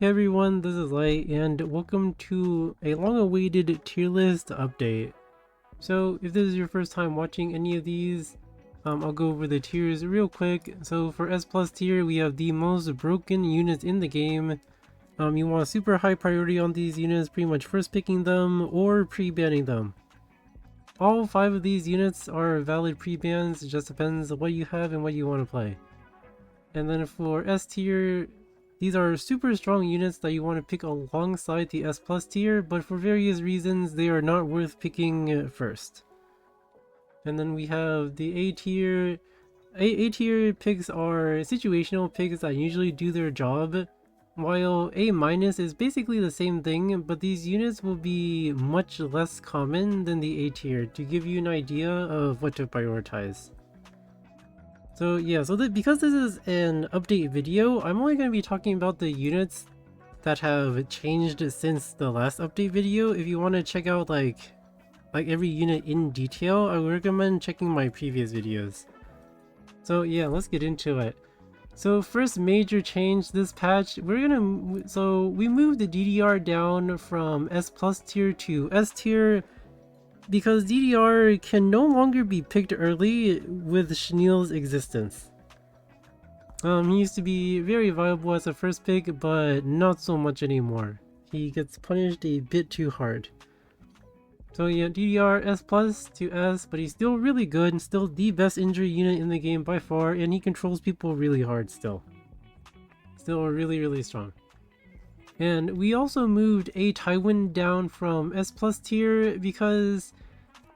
Hey everyone, this is Light, and welcome to a long-awaited tier list update. So, if this is your first time watching any of these, I'll go over the tiers real quick. So, for S plus tier, we have the most broken units in the game. You want super high priority on these units, pretty much first picking them or pre-banning them. All 5 of these units are valid pre-bans, it just depends on what you have and what you want to play. And then for S tier, these are super strong units that you want to pick alongside the S plus tier, but for various reasons they are not worth picking first. And then we have the A tier. A tier picks are situational picks that usually do their job, while A minus is basically the same thing, but these units will be much less common than the A tier to give you an idea of what to prioritize. So yeah, because this is an update video, I'm only going to be talking about the units that have changed since the last update video. If you want to check out like every unit in detail, I would recommend checking my previous videos. So yeah, let's get into it. So first major change this patch, we moved the DDR down from S plus tier to S tier, because DDR can no longer be picked early with Schniel's existence. He used to be very viable as a first pick, but not so much anymore. He gets punished a bit too hard. So yeah, DDR S plus to S, but he's still really good and still the best injury unit in the game by far, and he controls people really hard still. Still really strong. And we also moved A Tywin down from S plus tier because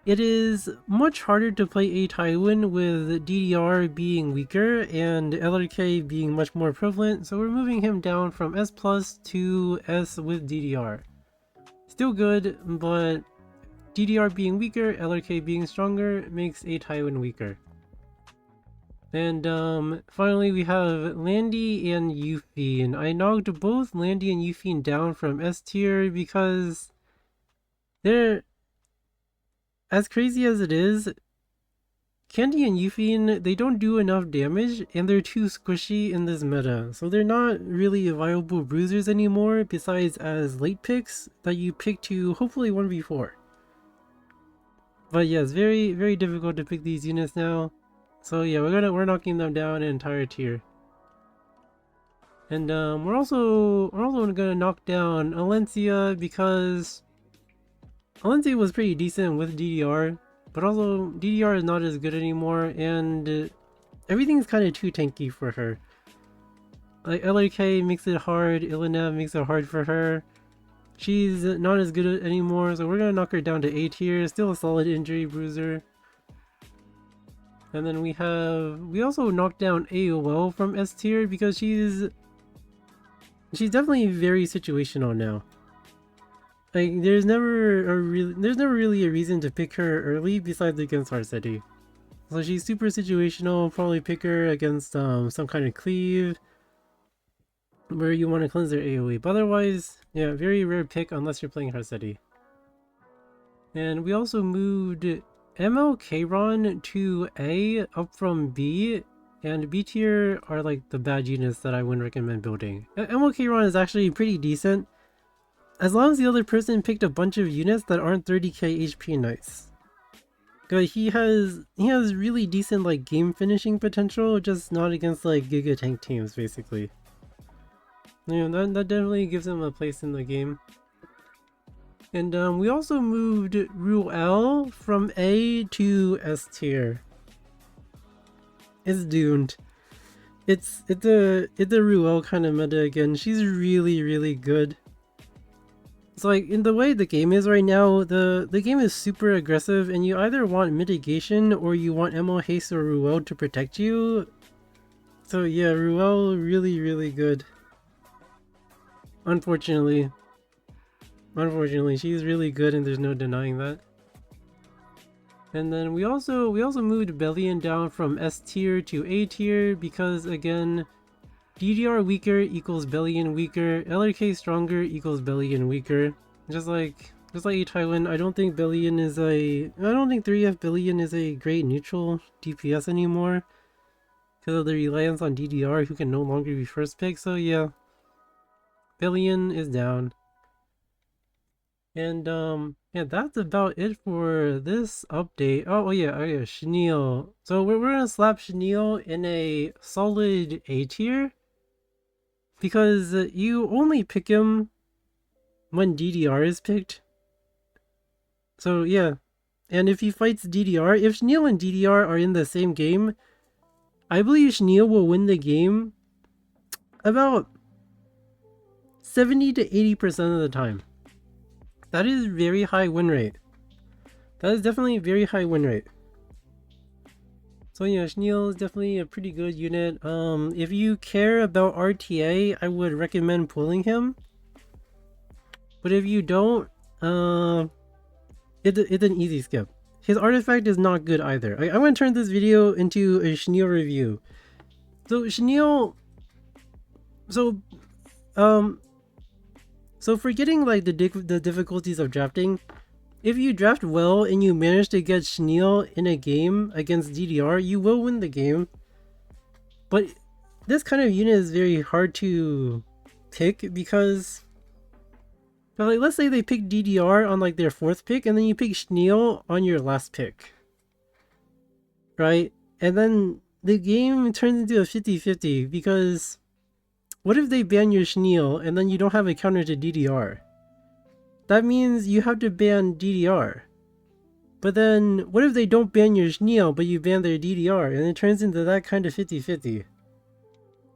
it is much harder to play A Tywin with DDR being weaker and LRK being much more prevalent, so we're moving him down from S plus to S with DDR. Still good, but DDR being weaker, LRK being stronger makes A Tywin weaker. And finally we have Landy and Yuffie. I knocked both Landy and Yuffie down from S tier because they're, as crazy as it is, Candy and Yuffie, they don't do enough damage and they're too squishy in this meta, so they're not really viable bruisers anymore besides as late picks that you pick to hopefully 1v4. But yeah, it's very difficult to pick these units now. So yeah, we're knocking them down an entire tier. And we're also gonna knock down Alencia because Alencia was pretty decent with DDR, but also DDR is not as good anymore, and everything's kind of too tanky for her. Like LRK makes it hard, Illinev makes it hard for her. She's not as good anymore, so we're gonna knock her down to A tier. Still a solid injury bruiser. And then we also knocked down AOL from S tier because she's definitely very situational now. Like there's never really a reason to pick her early besides against Arceti. So she's super situational. Probably pick her against some kind of cleave where you want to cleanse their AoE. But otherwise, yeah, very rare pick unless you're playing Arceti. And we also moved MLK-Ron to A up from B, and B tier are like the bad units that I wouldn't recommend building. MLK-Ron is actually pretty decent as long as the other person picked a bunch of units that aren't 30k HP knights. He has really decent like game finishing potential, just not against like giga tank teams basically. You know, that definitely gives him a place in the game. And we also moved Ruel from A to S tier. It's doomed. It's a Ruel kind of meta again. She's really good. It's like in the way the game is right now, the game is super aggressive, and you either want mitigation or you want ML Haste or Ruel to protect you. So yeah, Ruel really good. Unfortunately, she's really good, and there's no denying that. And then we also moved Bellion down from S tier to A tier because again, DDR weaker equals Bellion weaker, LRK stronger equals Bellion weaker. Just like A Tywin, I don't think 3F Bellion is a great neutral DPS anymore because of the reliance on DDR, who can no longer be first pick. So yeah, Billion is down. And yeah, that's about it for this update. Oh yeah, Schniel. So we're gonna slap Schniel in a solid A tier because you only pick him when DDR is picked. So yeah, and if he fights DDR, if Schniel and DDR are in the same game, I believe Schniel will win the game about 70 to 80% of the time. That is very high win rate. That is definitely a very high win rate. So yeah, Schniel is definitely a pretty good unit. If you care about RTA, I would recommend pulling him. But if you don't, it's an easy skip. His artifact is not good either. I'm going to turn this video into a Schniel review. So Schniel, so forgetting like the difficulties of drafting, if you draft well and you manage to get Schniel in a game against DDR, you will win the game. But this kind of unit is very hard to pick because, like, let's say they pick DDR on like their 4th pick and then you pick Schniel on your last pick, right? And then the game turns into a 50-50 because what if they ban your Schniel and then you don't have a counter to DDR? That means you have to ban DDR. But then, what if they don't ban your Schniel, but you ban their DDR, and it turns into that kind of 50-50?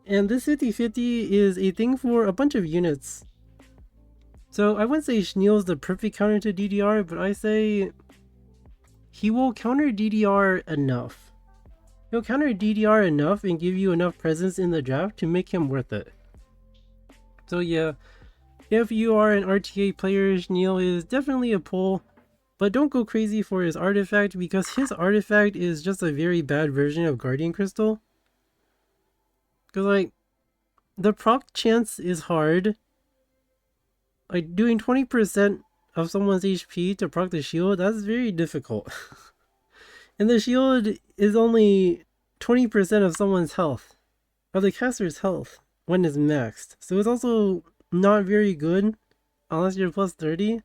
And this 50-50 is a thing for a bunch of units. So I wouldn't say Schniel is the perfect counter to DDR, but I say he will counter DDR enough. He'll counter DDR enough and give you enough presence in the draft to make him worth it. So yeah, if you are an RTA player, Schniel is definitely a pull, but don't go crazy for his artifact because his artifact is just a very bad version of Guardian Crystal. Because like, the proc chance is hard. Like doing 20% of someone's HP to proc the shield, that's very difficult. And the shield is only 20% of someone's health, of the caster's health, when it's maxed. So it's also not very good unless you're plus 30.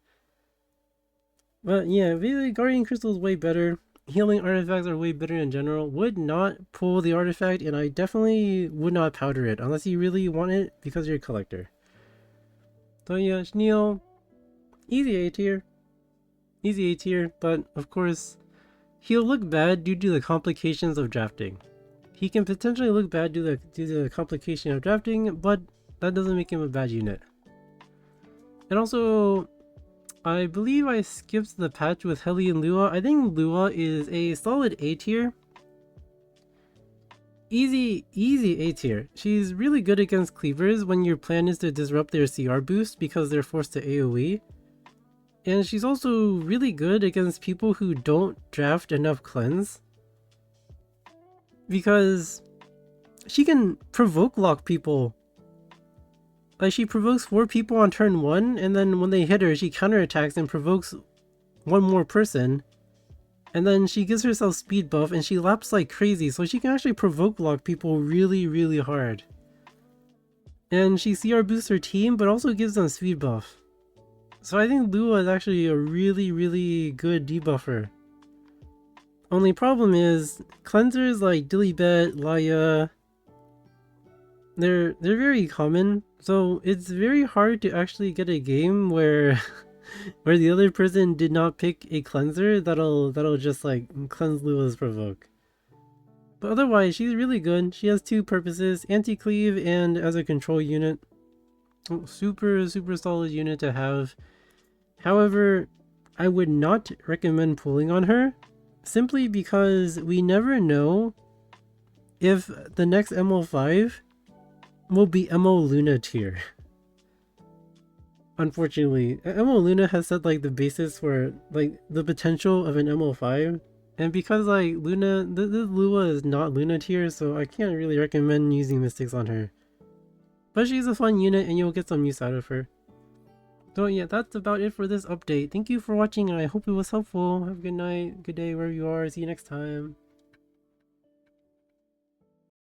But yeah, basically Guardian Crystal is way better. Healing artifacts are way better in general. Would not pull the artifact, and I definitely would not powder it unless you really want it because you're a collector. So yeah, Schniel, easy A tier. Easy A tier, but of course, he'll look bad due to the complications of drafting. He can potentially look bad due to the complication of drafting, but that doesn't make him a bad unit. And also, I believe I skipped the patch with Heli and Lua. I think Lua is a solid A tier. Easy A tier. She's really good against cleavers when your plan is to disrupt their CR boost because they're forced to AoE. And she's also really good against people who don't draft enough cleanse, because she can provoke lock people. Like, she provokes 4 people on turn 1, and then when they hit her, she counterattacks and provokes 1 more person. And then she gives herself speed buff and she laps like crazy, so she can actually provoke lock people really hard. And she CR boosts her team, but also gives them speed buff. So I think Lua is actually a really good debuffer. Only problem is, cleansers like Dilibet, Laya, they're very common, so it's very hard to actually get a game where where the other person did not pick a cleanser that'll just like cleanse Lua's provoke. But otherwise, she's really good. She has 2 purposes, anti-cleave and as a control unit. Super solid unit to have. However, I would not recommend pulling on her, simply because we never know if the next MO5 will be MO Luna tier. Unfortunately, MO Luna has set like the basis for like the potential of an MO5, and because like Luna, this Lua is not Luna tier, so I can't really recommend using Mystics on her. But she's a fun unit and you'll get some use out of her. So yeah, that's about it for this update. Thank you for watching and I hope it was helpful. Have a good night, good day wherever you are. See you next time.